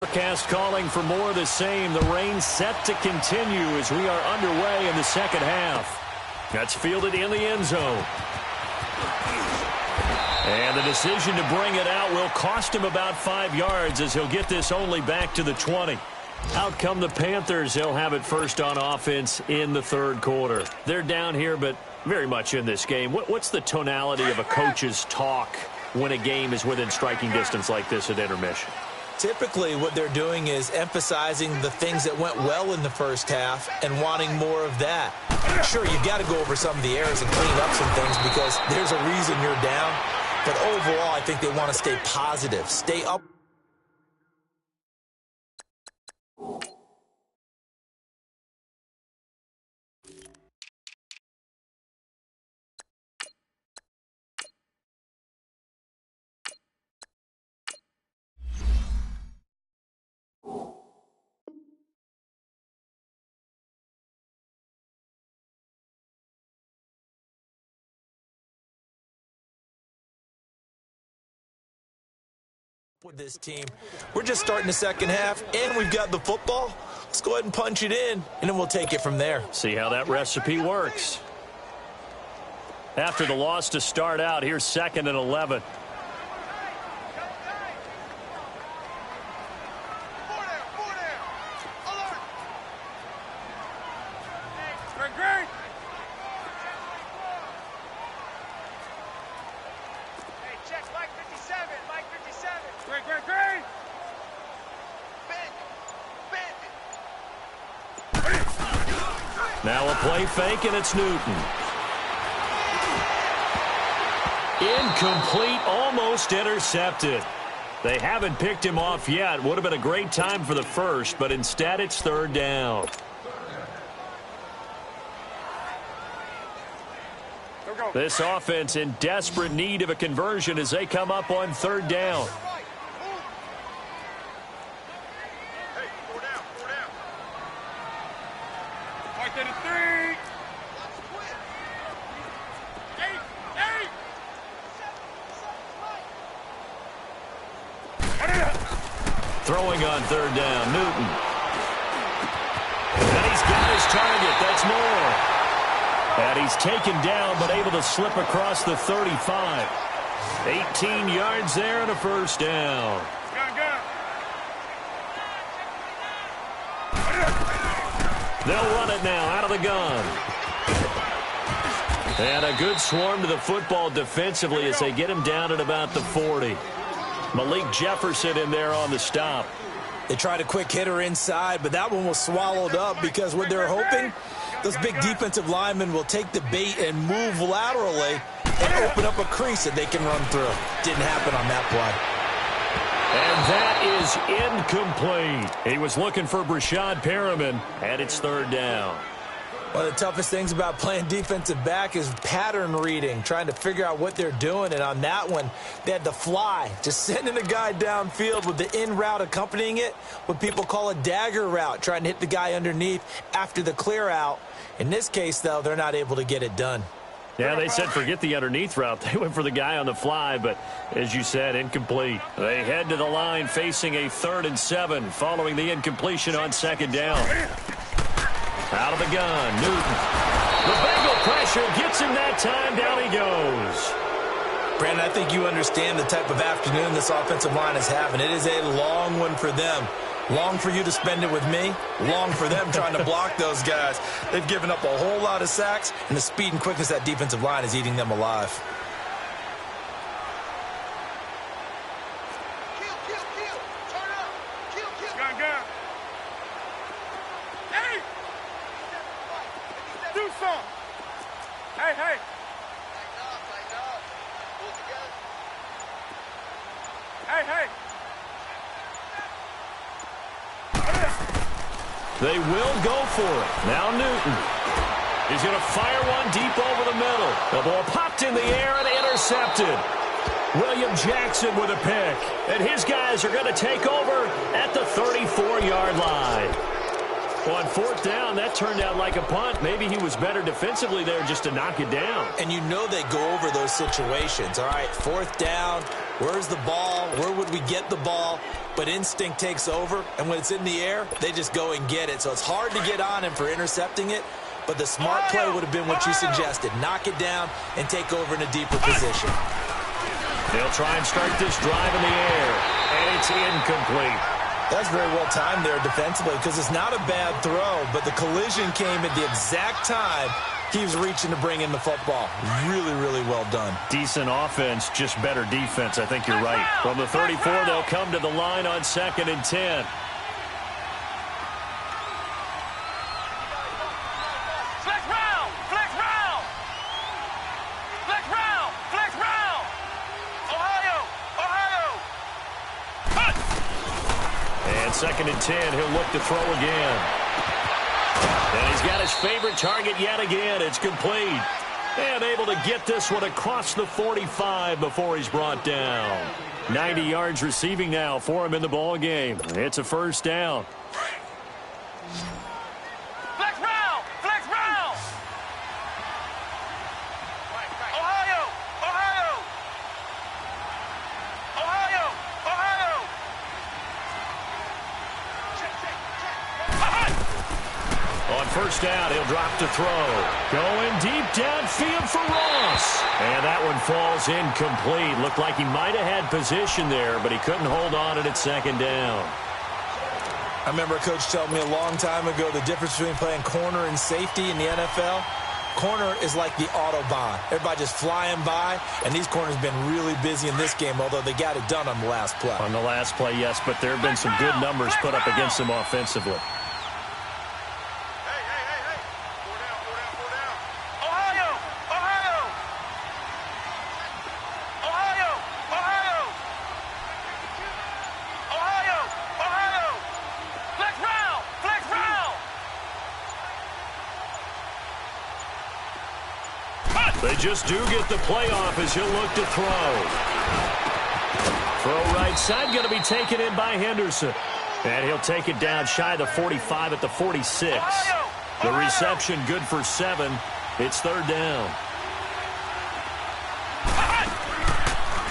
Forecast calling for more of the same. The rain set to continue as we are underway in the second half. That's fielded in the end zone. And the decision to bring it out will cost him about 5 yards as he'll get this only back to the 20. Out come the Panthers. They'll have it first on offense in the third quarter. They're down here, but very much in this game. What's the tonality of a coach's talk when a game is within striking distance like this at intermission? Typically, what they're doing is emphasizing the things that went well in the first half and wanting more of that. Sure, you've got to go over some of the errors and clean up some things because there's a reason you're down. But overall, I think they want to stay positive, stay up. With this team, we're just starting the second half, and we've got the football. Let's go ahead and punch it in, and then we'll take it from there. See how that recipe works. After the loss to start out, here's 2nd and 11. Now a play fake, and it's Newton. Incomplete, almost intercepted. They haven't picked him off yet. Would have been a great time for the first, but instead it's 3rd down. This offense in desperate need of a conversion as they come up on 3rd down. Throwing on 3rd down, Newton. And he's got his target. That's more. And he's taken down but able to slip across the 35. 18 yards there and a 1st down. They'll run it now out of the gun. And a good swarm to the football defensively as they get him down at about the 40. Malik Jefferson in there on the stop. They tried a quick hitter inside, but that one was swallowed up because what they're hoping, those big defensive linemen will take the bait and move laterally and open up a crease that they can run through. Didn't happen on that play. And that is incomplete. He was looking for Brashad Perriman, and it's 3rd down. One of the toughest things about playing defensive back is pattern reading, trying to figure out what they're doing. And on that one, they had the fly, just sending a guy downfield with the in route accompanying it, what people call a dagger route, trying to hit the guy underneath after the clear out. In this case, though, they're not able to get it done. Yeah, they said forget the underneath route. They went for the guy on the fly, but as you said, incomplete. They head to the line facing a 3rd and 7 following the incompletion on 2nd down. Out of the gun, Newton. The Bengal pressure gets him that time. Down he goes. Brandon, I think you understand the type of afternoon this offensive line is having. It is a long one for them. Long for you to spend it with me. Long for them trying to block those guys. They've given up a whole lot of sacks, and the speed and quickness of that defensive line is eating them alive. They will go for it. Now Newton. He's going to fire one deep over the middle. The ball popped in the air and intercepted. William Jackson with a pick. And his guys are going to take over at the 34-yard line. On 4th down, that turned out like a punt. Maybe he was better defensively there just to knock it down. And you know they go over those situations. All right, 4th down, Where's the ball? Where would we get the ball? But instinct takes over, and when it's in the air, they just go and get it. So it's hard to get on him for intercepting it, but the smart play would have been what you suggested. Knock it down and take over in a deeper position. They'll try and start this drive in the air, and it's incomplete. That's very well timed there defensively because it's not a bad throw, but the collision came at the exact time he was reaching to bring in the football. Really, really well done. Decent offense, just better defense. I think you're right. From the 34, they'll come to the line on 2nd and 10. And 2nd and 10, he'll look to throw again. And he's got his favorite target yet again. It's complete. And able to get this one across the 45 before he's brought down. 90 yards receiving now for him in the ball game. It's a first down. Flex round! Flex round! Ohio! Ohio! Ohio! Ohio! On first down, he'll drop to throw. Going deep downfield for Ross. And that one falls incomplete. Looked like he might have had position there, but he couldn't hold on at 2nd down. I remember a coach telling me a long time ago the difference between playing corner and safety in the NFL. Corner is like the Autobahn. Everybody just flying by, and these corners have been really busy in this game, although they got it done on the last play. On the last play, yes, but there have been some good numbers put up against them offensively. They just do get the playoff as he'll look to throw. Throw right side, going to be taken in by Henderson. And he'll take it down shy of the 45 at the 46. The reception good for 7. It's 3rd down.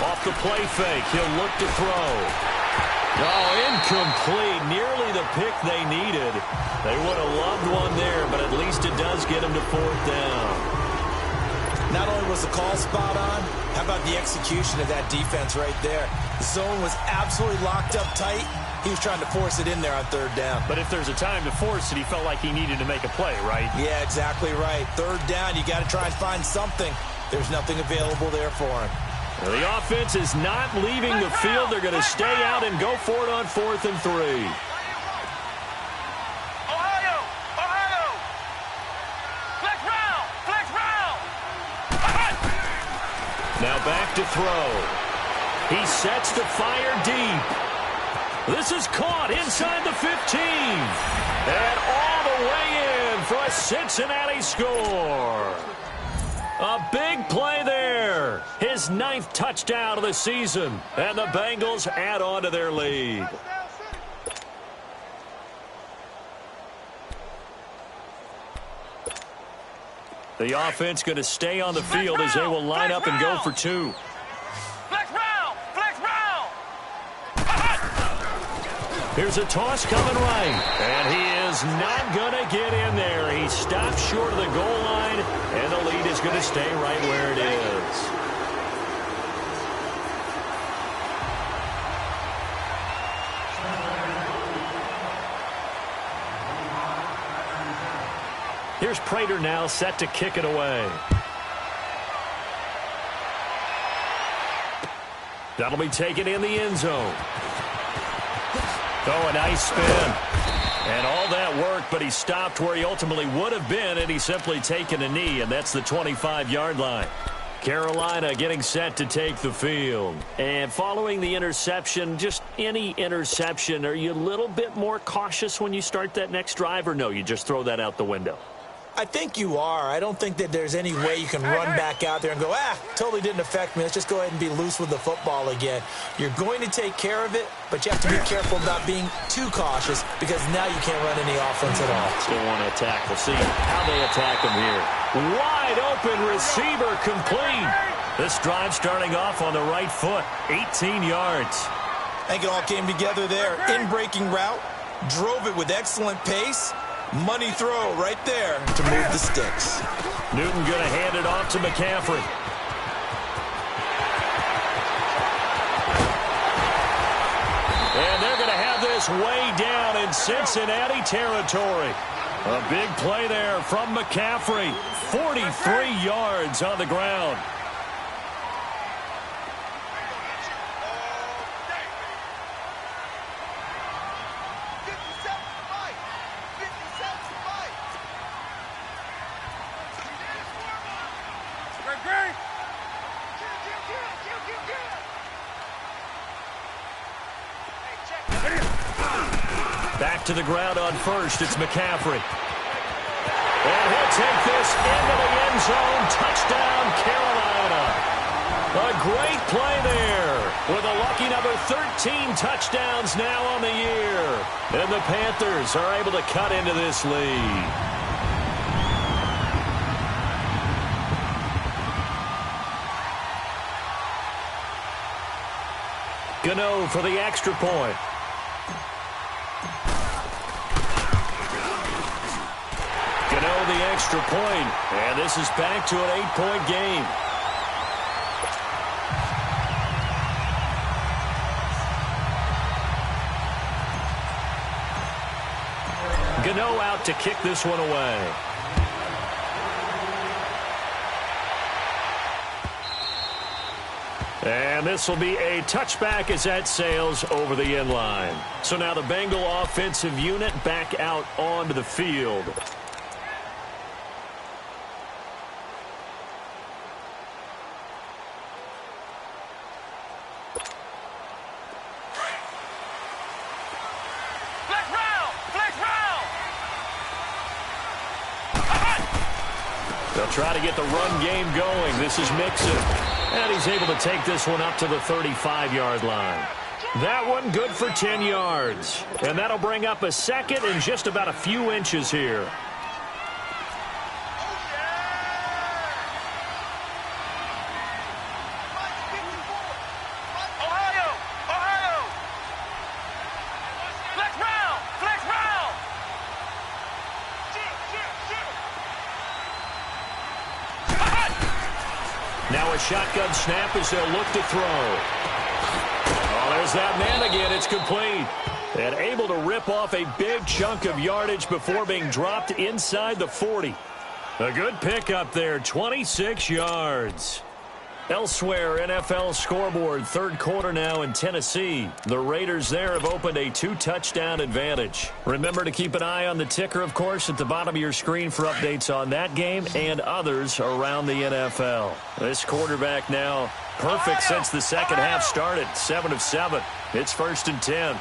Off the play fake, he'll look to throw. Oh, incomplete. Nearly the pick they needed. They would have loved one there, but at least it does get him to 4th down. Not only was the call spot on, how about the execution of that defense right there? The zone was absolutely locked up tight. He was trying to force it in there on 3rd down. But if there's a time to force it, he felt like he needed to make a play, right? Yeah, exactly right. 3rd down, you got to try and find something. There's nothing available there for him. Well, the offense is not leaving the field. They're going to stay out and go for it on 4th and 3. Now back to throw. He sets to fire deep. This is caught inside the 15. And all the way in for a Cincinnati score. A big play there. His 9th touchdown of the season. And the Bengals add on to their lead. The offense going to stay on the field as they will line up and go for 2. Flex round! Flex round! Here's a toss coming right. And he is not going to get in there. He stopped short of the goal line, and the lead is going to stay right where it is. Here's Prater now set to kick it away. That'll be taken in the end zone. Oh, a nice spin. And all that work, but he stopped where he ultimately would have been, and he's simply taken a knee, and that's the 25-yard line. Carolina getting set to take the field. And following the interception, just any interception, are you a little bit more cautious when you start that next drive, or no, you just throw that out the window? I think you are. I don't think that there's any way you can run back out there and go, totally didn't affect me. Let's just go ahead and be loose with the football again. You're going to take care of it, but you have to be careful about being too cautious because now you can't run any offense at all. Still want to attack. We'll see how they attack him here. Wide open receiver complete. This drive starting off on the right foot, 18 yards. I think it all came together there. In-breaking route, drove it with excellent pace. Money throw right there to move the sticks. Newton going to hand it off to McCaffrey. And they're going to have this way down in Cincinnati territory. A big play there from McCaffrey. 43 yards on the ground. Back to the ground on first. It's McCaffrey. And he'll take this into the end zone. Touchdown, Carolina. A great play there with a lucky number 13 touchdowns now on the year. And the Panthers are able to cut into this lead. Gano for the extra point. Gano the extra point, and this is back to an 8-point game. Gano out to kick this one away. And this will be a touchback as that sails over the end line. So now the Bengal offensive unit back out onto the field. They'll try to get the run game going. This is Mixon. And he's able to take this one up to the 35-yard line. That one good for 10 yards. And that'll bring up a second and just about a few inches here. Now a shotgun snap as they'll look to throw. Oh, there's that man again. It's complete. And able to rip off a big chunk of yardage before being dropped inside the 40. A good pickup there, 26 yards. Elsewhere, NFL scoreboard, third quarter now in Tennessee. The Raiders there have opened a 2-touchdown advantage. Remember to keep an eye on the ticker, of course, at the bottom of your screen for updates on that game and others around the NFL. This quarterback now perfect since the second half started, 7 of 7. It's 1st and 10.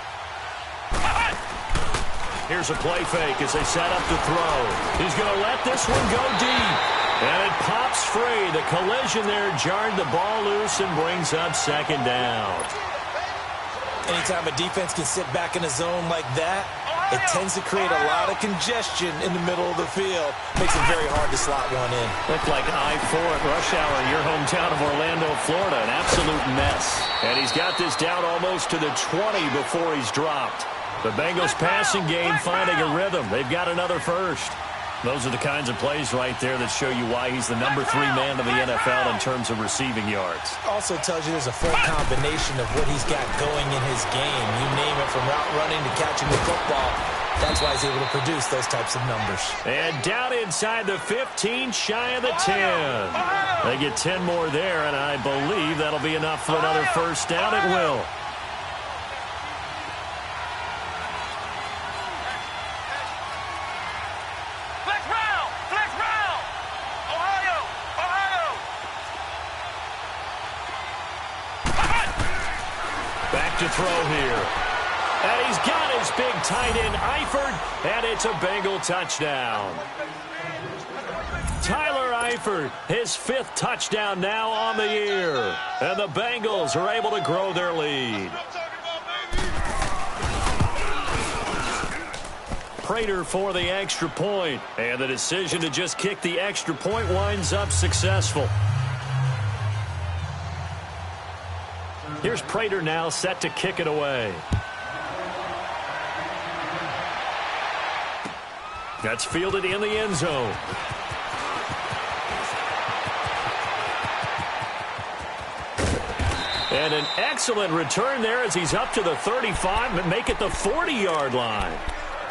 Here's a play fake as they set up to throw. He's going to let this one go deep. And it pops free. The collision there jarred the ball loose and brings up second down. Anytime a defense can sit back in a zone like that, it tends to create a lot of congestion in the middle of the field. Makes it very hard to slot one in. Looked like I-4 at rush hour in your hometown of Orlando, Florida. An absolute mess. And he's got this down almost to the 20 before he's dropped. The Bengals passing game finding a rhythm. They've got another first. Those are the kinds of plays right there that show you why he's the number 3 man in the NFL in terms of receiving yards. Also tells you there's a full combination of what he's got going in his game. You name it, from route running to catching the football. That's why he's able to produce those types of numbers. And down inside the 15, shy of the 10. They get 10 more there, and I believe that'll be enough for another first down. It will. To throw here. And he's got his big tight end, Eifert, and it's a Bengal touchdown. Tyler Eifert, his 5th touchdown now on the year. And the Bengals are able to grow their lead. Prater for the extra point. And the decision to just kick the extra point winds up successful. Here's Prater now set to kick it away. That's fielded in the end zone. And an excellent return there as he's up to the 35, but make it the 40-yard line.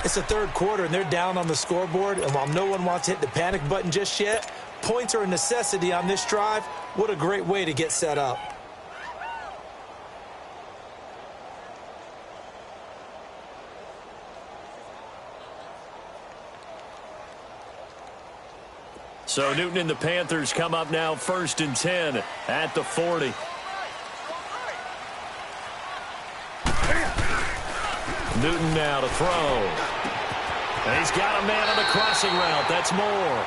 It's the third quarter, and they're down on the scoreboard. And while no one wants to hit the panic button just yet, points are a necessity on this drive. What a great way to get set up. So Newton and the Panthers come up now 1st and 10 at the 40. Newton now to throw. And he's got a man on the crossing route. That's more.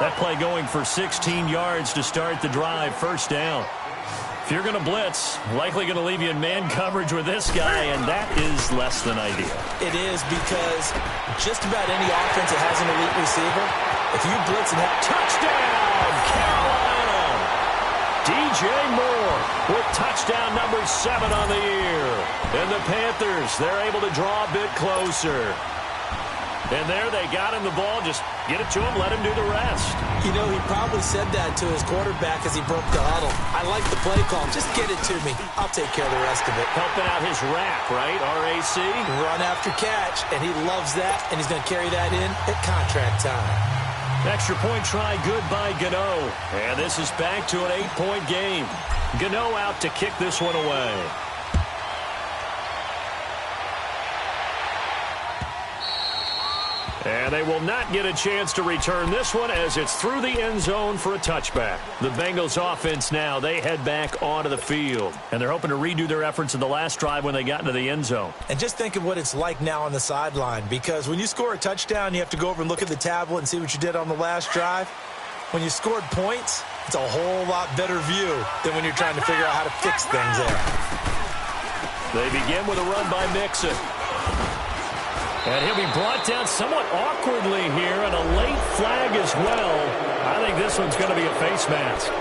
That play going for 16 yards to start the drive. 1st down. If you're going to blitz, likely going to leave you in man coverage with this guy, and that is less than ideal. It is, because just about any offense that has an elite receiver, if you blitz and have touchdown, Carolina! DJ Moore with touchdown number 7 on the year. And the Panthers, they're able to draw a bit closer. And there they got him the ball. Just get it to him, let him do the rest. You know, he probably said that to his quarterback as he broke the huddle. I like the play call. Just get it to me. I'll take care of the rest of it. Helping out his RAC, right? RAC? Run after catch, and he loves that, and he's going to carry that in at contract time. Extra point try good by Gano. And this is back to an 8-point game. Gano out to kick this one away. And they will not get a chance to return this one as it's through the end zone for a touchback. The Bengals offense now, they head back onto the field. And they're hoping to redo their efforts in the last drive when they got into the end zone. And just think of what it's like now on the sideline, because when you score a touchdown, you have to go over and look at the tablet and see what you did on the last drive. When you scored points, it's a whole lot better view than when you're trying to figure out how to fix things there. They begin with a run by Mixon. And he'll be brought down somewhat awkwardly here, and a late flag as well. I think this one's going to be a face mask.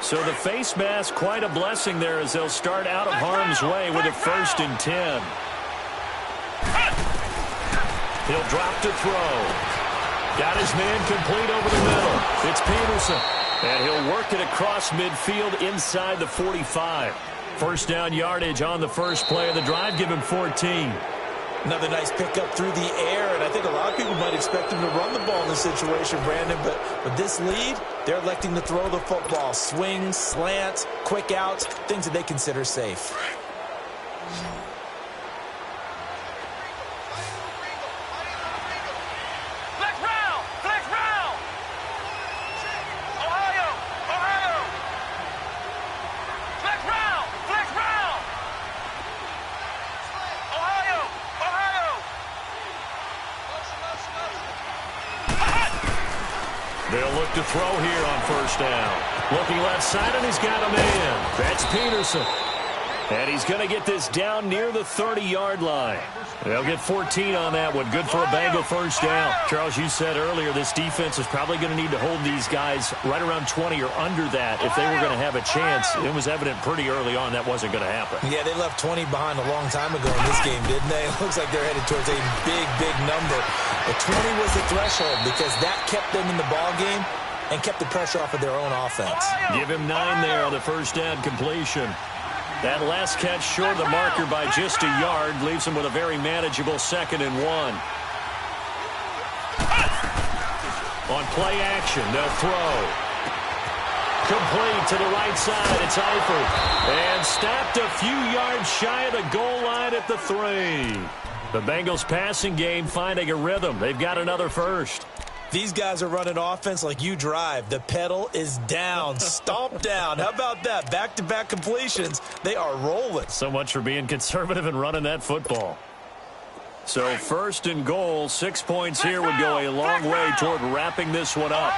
So the face mask, quite a blessing there as they'll start out of harm's way with a 1st and 10. He'll drop to throw. Got his man complete over the middle. It's Peterson. And he'll work it across midfield inside the 45. 1st down yardage on the first play of the drive. Give him 14. Another nice pickup through the air, and I think a lot of people might expect him to run the ball in this situation, Brandon, but with this lead, they're electing to throw the football. Swings, slants, quick outs, things that they consider safe. They'll look to throw here on 1st down. Looking left side, and he's got a man. That's Peterson. And he's going to get this down near the 30-yard line. They'll get 14 on that one. Good for a Bengal 1st down. Charles, you said earlier this defense is probably going to need to hold these guys right around 20 or under that if they were going to have a chance. It was evident pretty early on that wasn't going to happen. Yeah, they left 20 behind a long time ago in this game, didn't they? It looks like they're headed towards a big, big number. But 20 was the threshold because that kept them in the ball game and kept the pressure off of their own offense. Give him 9 there on the 1st down completion. That last catch short of the marker by just a yard leaves him with a very manageable 2nd and 1. On play action, they'll throw. Complete to the right side. It's Eifert. And stopped a few yards shy of the goal line at the 3. The Bengals passing game finding a rhythm. They've got another 1st. These guys are running offense like you drive. The pedal is down, stomped down. How about that? Back-to-back completions. They are rolling. So much for being conservative and running that football. So 1st and goal, 6 points here would go a long way toward wrapping this one up.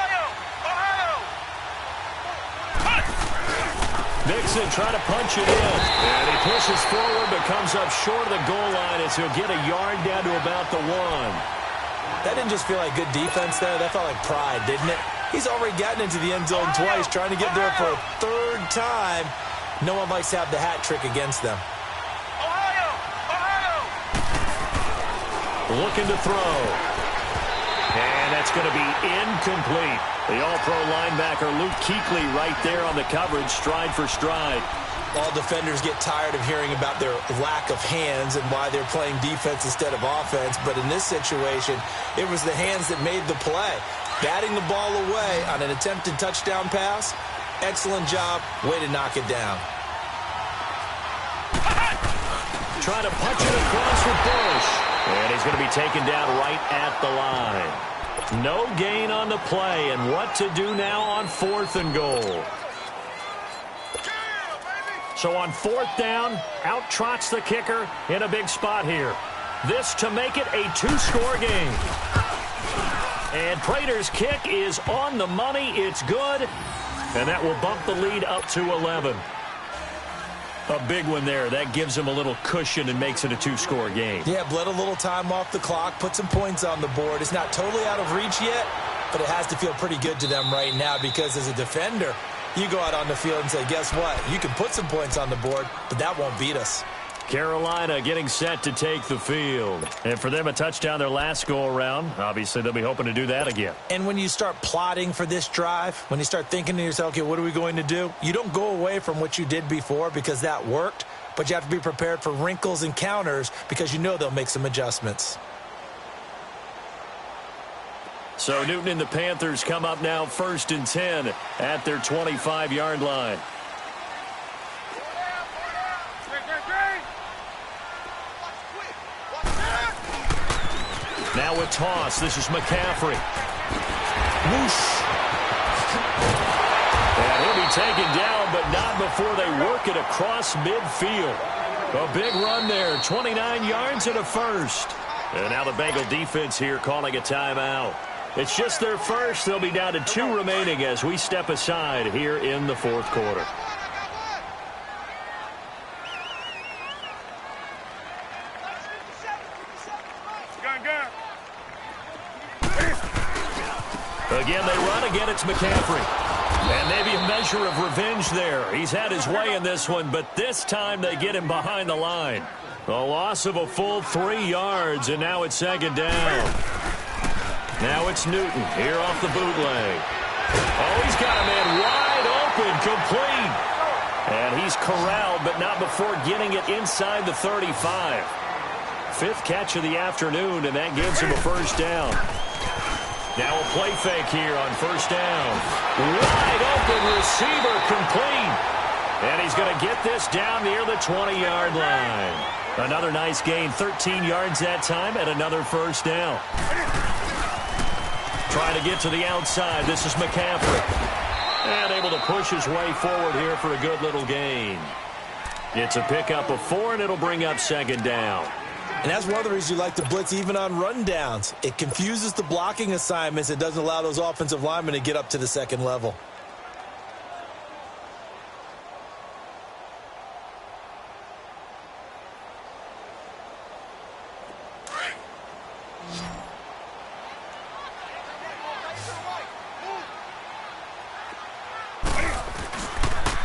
Mixon trying to punch it in. And he pushes forward but comes up short of the goal line as he'll get a yard down to about the 1. That didn't just feel like good defense there. That felt like pride, didn't it? He's already gotten into the end zone twice, trying to get there for a third time. No one likes to have the hat trick against them. Looking to throw. And that's going to be incomplete. The all-pro linebacker Luke Kuechly right there on the coverage, stride for stride. All defenders get tired of hearing about their lack of hands and why they're playing defense instead of offense. But in this situation, it was the hands that made the play. Batting the ball away on an attempted touchdown pass. Excellent job. Way to knock it down. Trying to punch it across with Bush. And he's going to be taken down right at the line. No gain on the play. And what to do now on 4th and goal. So on 4th down, out trots the kicker in a big spot here. This to make it a 2-score game. And Prater's kick is on the money. It's good. And that will bump the lead up to 11. A big one there. That gives them a little cushion and makes it a 2-score game. Yeah, bled a little time off the clock, put some points on the board. It's not totally out of reach yet, but it has to feel pretty good to them right now because as a defender, you go out on the field and say, guess what? You can put some points on the board, but that won't beat us. Carolina getting set to take the field. And for them, a touchdown their last go-around. Obviously, they'll be hoping to do that again. And when you start plotting for this drive, when you start thinking to yourself, okay, what are we going to do? You don't go away from what you did before because that worked, but you have to be prepared for wrinkles and counters because you know they'll make some adjustments. So Newton and the Panthers come up now 1st and 10 at their 25-yard line. Now a toss. This is McCaffrey. Whoosh. And he'll be taken down, but not before they work it across midfield. A big run there. 29 yards and a first. And now the Bengal defense here calling a timeout. It's just their first. They'll be down to 2 remaining as we step aside here in the 4th quarter. Again, they run. Again, it's McCaffrey. And maybe a measure of revenge there. He's had his way in this one, but this time they get him behind the line. A loss of a full 3 yards, and now it's 2nd down. Now it's Newton here off the bootleg. Oh, he's got a man wide open, complete. And he's corralled, but not before getting it inside the 35. 5th catch of the afternoon, and that gives him a 1st down. Now a play fake here on 1st down. Wide open receiver, complete. And he's going to get this down near the 20-yard line. Another nice gain, 13 yards that time, and another 1st down. Trying to get to the outside. This is McCaffrey. And able to push his way forward here for a good little gain. It's a pickup of 4, and it'll bring up 2nd down. And that's one of the reasons you like to blitz even on rundowns. It confuses the blocking assignments. It doesn't allow those offensive linemen to get up to the 2nd level.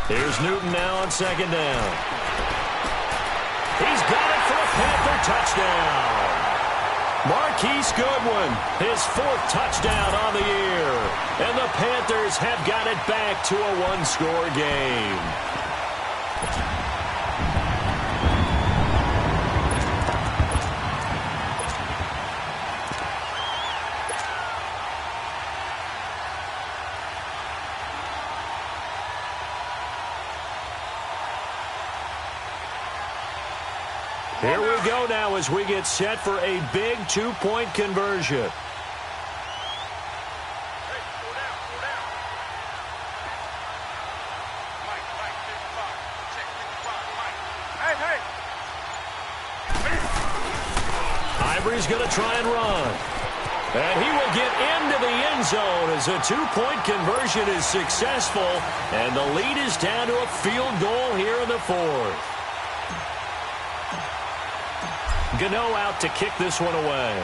Here's Newton now on 2nd down. He's got it for a Panther touchdown. Marquise Goodwin, his 4th touchdown on the year. And the Panthers have got it back to a 1-score game. Here we go now as we get set for a big 2-point conversion. Ivory's going to try and run. And he will get into the end zone as a two-point conversion is successful. And the lead is down to a field goal here in the fourth. Gano out to kick this one away.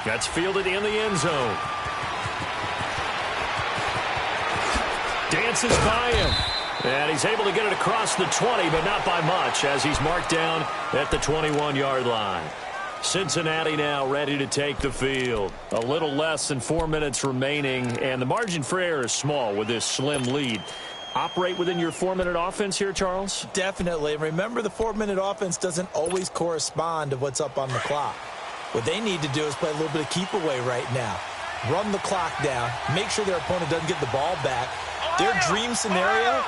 That's fielded in the end zone. Dances by him. And he's able to get it across the 20, but not by much, as he's marked down at the 21-yard line. Cincinnati now ready to take the field. A little less than 4 minutes remaining, and the margin for error is small with this slim lead. Operate within your 4-minute offense here, Charles? Definitely. Remember, the 4-minute offense doesn't always correspond to what's up on the clock. What they need to do is play a little bit of keep away right now. Run the clock down. Make sure their opponent doesn't get the ball back. Their dream scenario,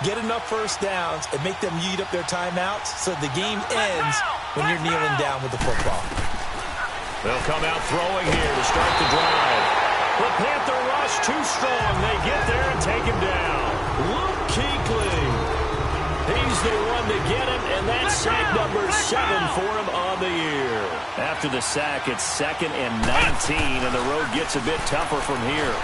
get enough first downs and make them eat up their timeouts so the game ends when you're kneeling down with the football. They'll come out throwing here to start the drive. The Panther rush too strong. They get there and take him down. Luke Kuechly. He's the one to get him, and that's sack number 7 for him on the year. After the sack, it's 2nd and 19, and the road gets a bit tougher from here.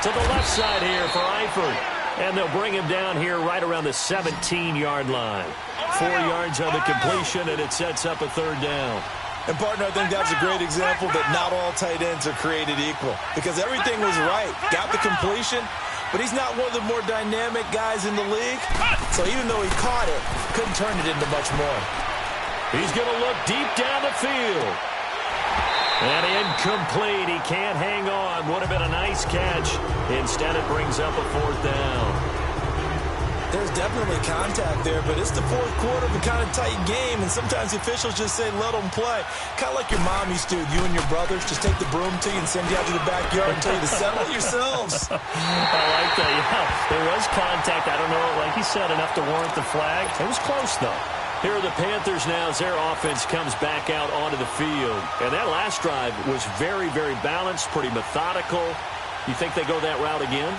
To the left side here for Eifert. And they'll bring him down here right around the 17-yard line. 4 yards on the completion, and it sets up a 3rd down. And, partner, I think that's a great example that not all tight ends are created equal. Because everything was right. Got the completion, but he's not one of the more dynamic guys in the league. So even though he caught it, couldn't turn it into much more. He's going to look deep down the field. And incomplete. He can't hang on. Would have been a nice catch. Instead, it brings up a 4th down. There's definitely contact there, but it's the 4th quarter of a kind of tight game, and sometimes the officials just say, let them play. Kind of like your mom used to, you and your brothers, just take the broom to you and send you out to the backyard and tell you to settle yourselves. I like that. Yeah, there was contact. I don't know, like he said, enough to warrant the flag. It was close, though. Here are the Panthers now as their offense comes back out onto the field. And that last drive was very, very balanced, pretty methodical. You think they go that route again?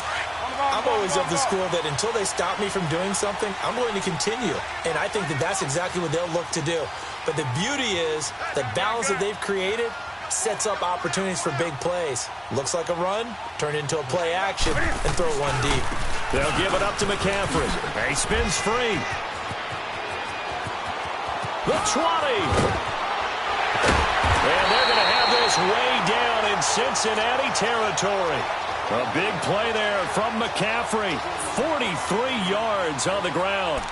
I'm always of the school that until they stop me from doing something, I'm going to continue. And I think that that's exactly what they'll look to do. But the beauty is the balance that they've created sets up opportunities for big plays. Looks like a run, turn into a play action, and throw one deep. They'll give it up to McCaffrey. He spins free. The 20. And they're going to have this way down in Cincinnati territory. A big play there from McCaffrey. 43 yards on the ground.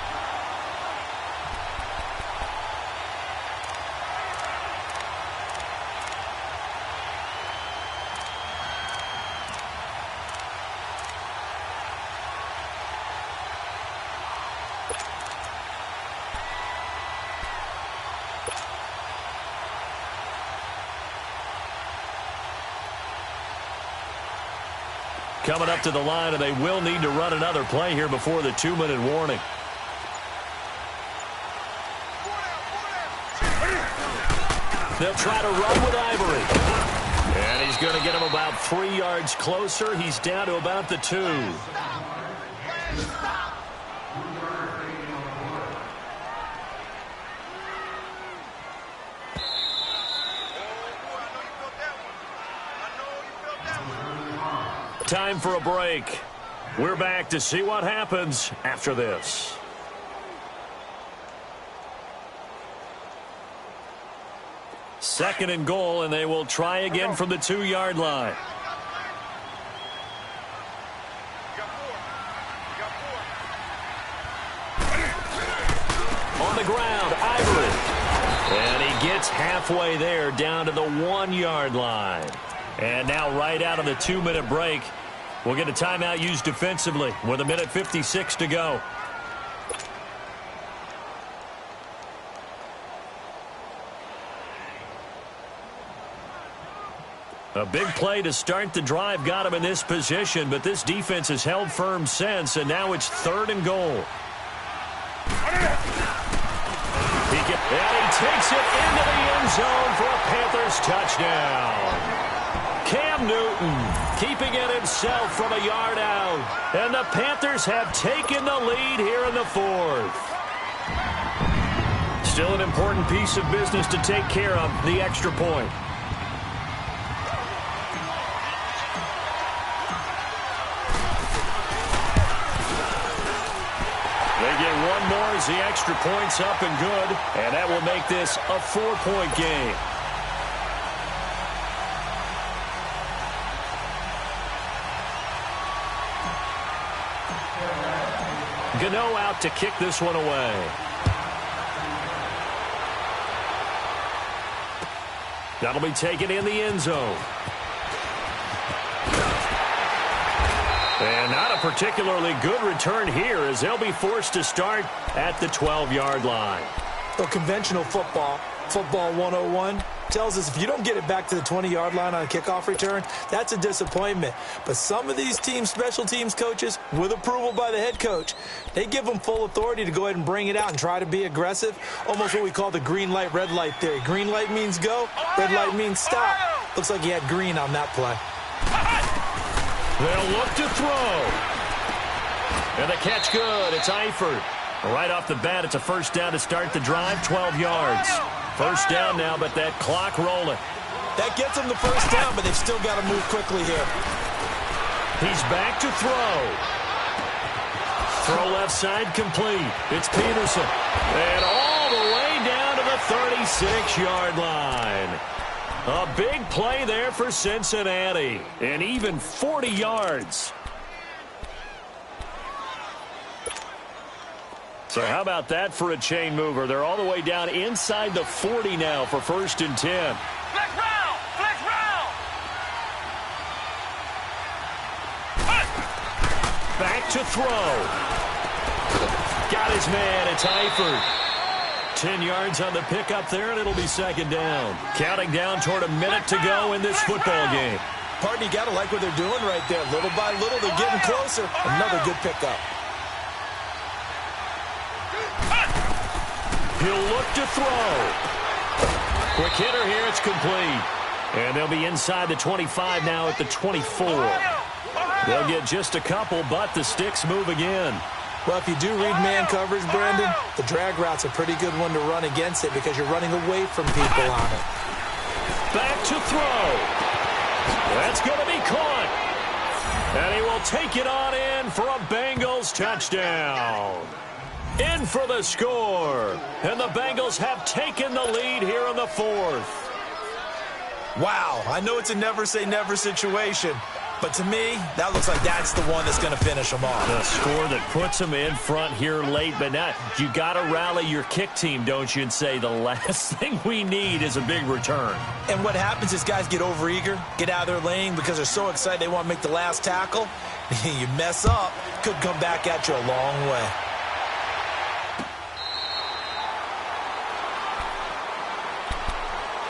Coming up to the line, and they will need to run another play here before the 2-minute warning. They'll try to run with Ivory. And he's going to get him about 3 yards closer. He's down to about the 2. Time for a break. We're back to see what happens after this. Second and goal, and they will try again from the 2-yard line. On the ground, Ivory. And he gets halfway there, down to the 1-yard line. And now right out of the 2-minute break, we'll get a timeout used defensively with 1:56 to go. A big play to start the drive got him in this position, but this defense has held firm since, and now it's 3rd and goal. And he takes it into the end zone for a Panthers touchdown. Cam Newton keeping it himself from a yard out. And the Panthers have taken the lead here in the 4th. Still an important piece of business to take care of, the extra point. They get one more as the extra point's up and good, and that will make this a 4-point game. Gano out to kick this one away. That'll be taken in the end zone. And not a particularly good return here as they'll be forced to start at the 12-yard line. Well, conventional football 101, tells us if you don't get it back to the 20-yard line on a kickoff return, that's a disappointment. But some of these teams, special teams coaches, with approval by the head coach, they give them full authority to go ahead and bring it out and try to be aggressive, almost what we call the green light, red light theory. Green light means go, red light means stop. Looks like he had green on that play. They'll look to throw. And the catch good. It's Eifert. Right off the bat, it's a first down to start the drive, 12 yards. First down now, but that clock rolling. That gets them the first down, but they've still got to move quickly here. He's back to throw. Throw left side complete. It's Peterson. And all the way down to the 36-yard line. A big play there for Cincinnati. And even 40 yards. So how about that for a chain mover? They're all the way down inside the 40 now for 1st and 10. Flex round! Flex round! Back to throw. Got his man. It's Eifert. 10 yards on the pickup there, and it'll be 2nd down. Counting down toward a minute to go in this football game. Partner, you got to like what they're doing right there. Little by little, they're getting closer. Another good pickup. He'll look to throw. Quick hitter here. It's complete. And they'll be inside the 25 now at the 24. They'll get just a couple, but the sticks move again. Well, if you do read man coverage, Brandon, the drag route's a pretty good one to run against it because you're running away from people on it. Back to throw. That's going to be caught. And he will take it on in for a Bengals touchdown. In for the score. And the Bengals have taken the lead here in the 4th. Wow, I know it's a never-say-never situation, but to me, that looks like that's the one that's going to finish them off. The score that puts them in front here late, but now you got to rally your kick team, don't you, and say the last thing we need is a big return. And what happens is guys get overeager, get out of their lane because they're so excited they want to make the last tackle. You mess up, could come back at you a long way.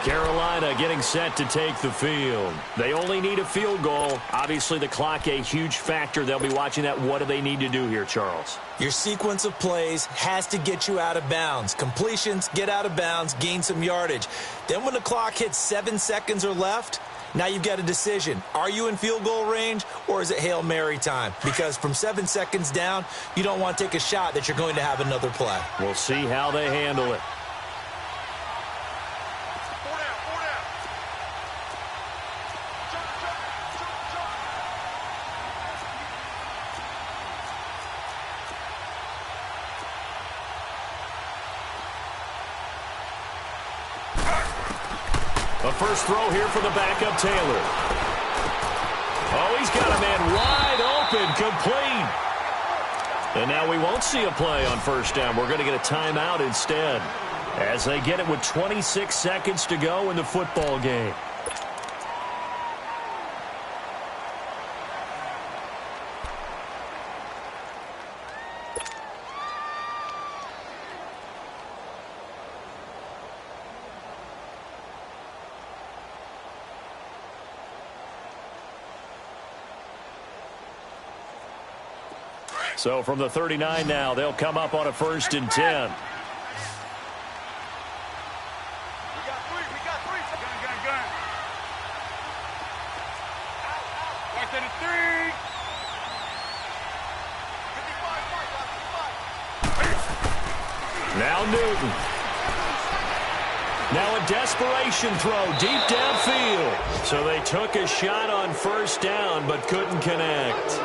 Carolina getting set to take the field. They only need a field goal. Obviously, the clock a huge factor. They'll be watching that. What do they need to do here, Charles? Your sequence of plays has to get you out of bounds. Completions, get out of bounds, gain some yardage. Then when the clock hits 7 seconds or left, now you've got a decision. Are you in field goal range or is it Hail Mary time? Because from 7 seconds down, you don't want to take a shot that you're going to have another play. We'll see how they handle it. A first throw here for the backup, Taylor. Oh, he's got a man wide open, complete. And now we won't see a play on first down. We're going to get a timeout instead as they get it with 26 seconds to go in the football game. So from the 39 now, they'll come up on a 1st and 10. We got three. Gun. Right to the 3. 55. Now Newton. Now a desperation throw deep downfield. So they took a shot on first down but couldn't connect.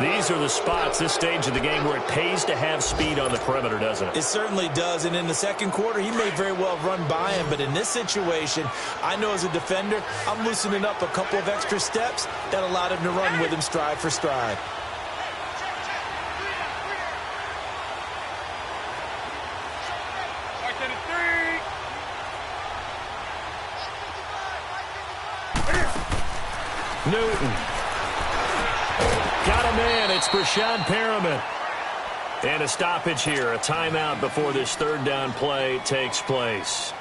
These are the spots, this stage of the game, where it pays to have speed on the perimeter, doesn't it? It certainly does, and in the second quarter, he may very well run by him, but in this situation, I know as a defender, I'm loosening up a couple of extra steps that allowed him to run with him stride for stride. Newton. Got a man. It's Brashad Perriman. And a stoppage here. A timeout before this third down play takes place.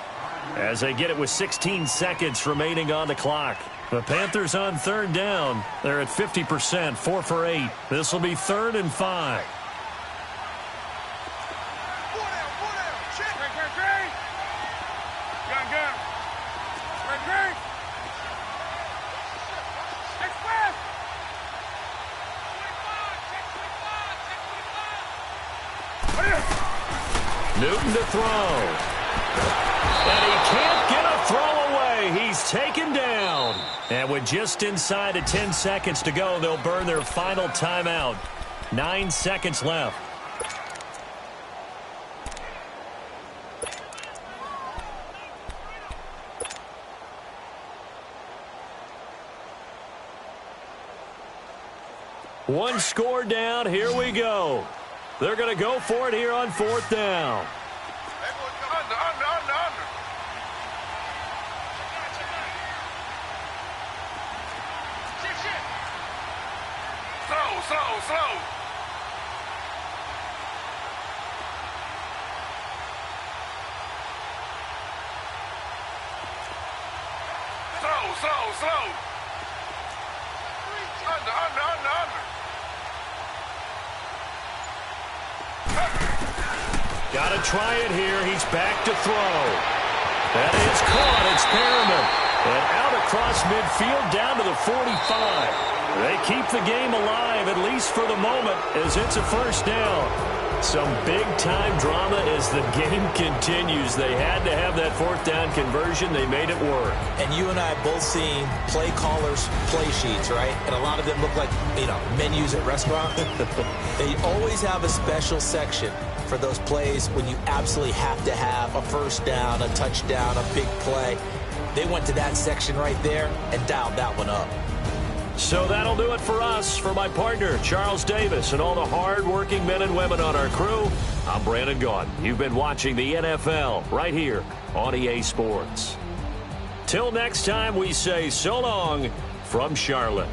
As they get it with 16 seconds remaining on the clock. The Panthers on third down. They're at 50%, 4 for 8. This will be 3rd and 5. Newton to throw. And he can't get a throw away. He's taken down. And with just inside of 10 seconds to go, they'll burn their final timeout. 9 seconds left. One score down. Here we go. They're going to go for it here on 4th down. Under. Slow. Slow. Under. Got to try it here. He's back to throw. That is caught. It's Perriman. And out across midfield down to the 45. They keep the game alive, at least for the moment, as it's a first down. Some big-time drama as the game continues. They had to have that 4th down conversion. They made it work. And you and I have both seen play callers' play sheets, right? And a lot of them look like, menus at restaurants. They always have a special section for those plays when you absolutely have to have a first down, a touchdown, a big play. They went to that section right there and dialed that one up. So that'll do it for us. For my partner, Charles Davis, and all the hard-working men and women on our crew, I'm Brandon Gaudin. You've been watching the NFL right here on EA Sports. Till next time, we say so long from Charlotte.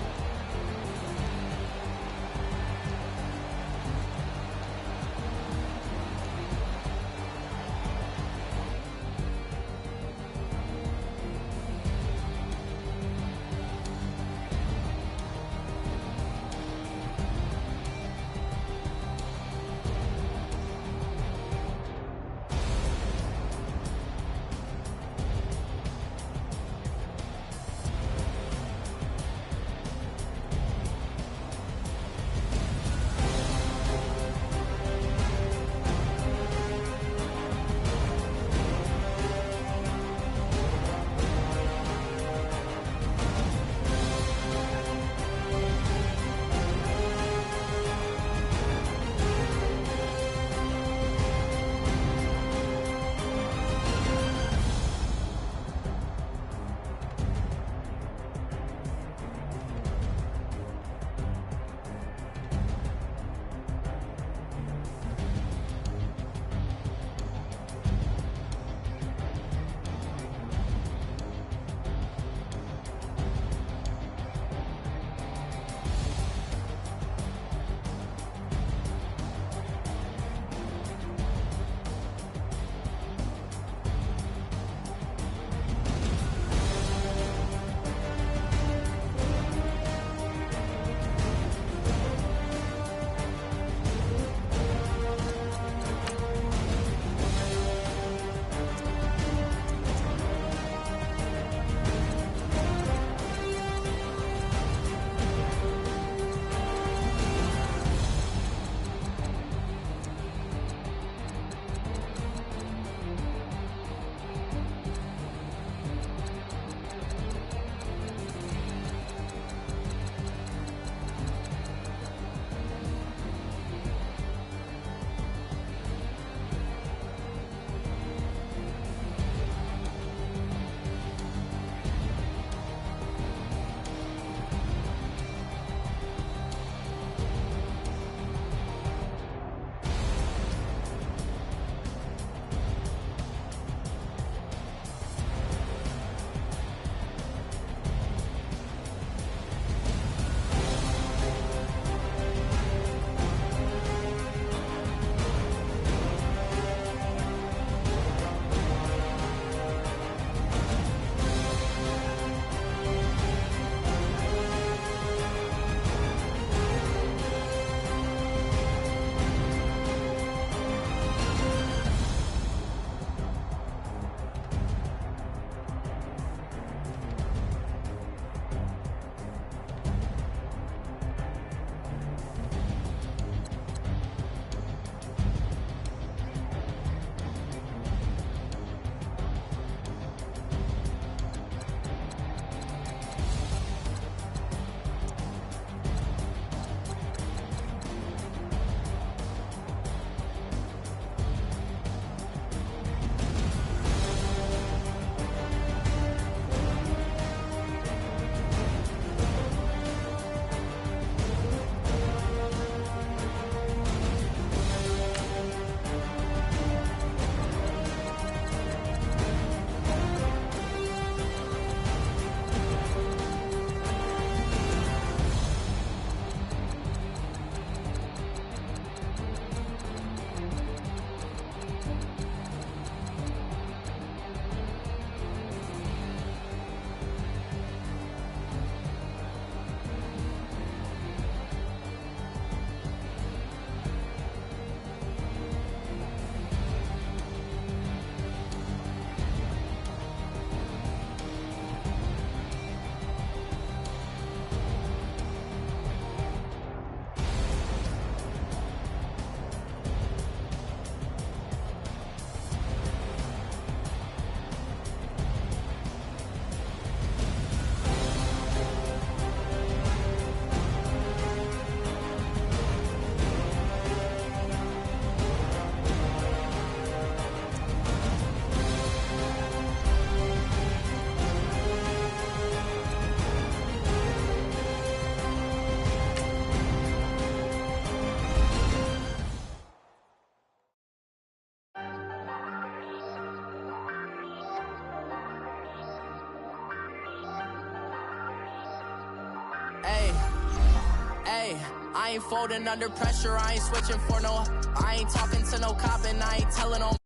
Ayy, I ain't folding under pressure, I ain't switching for no. I ain't talking to no cop and I ain't telling on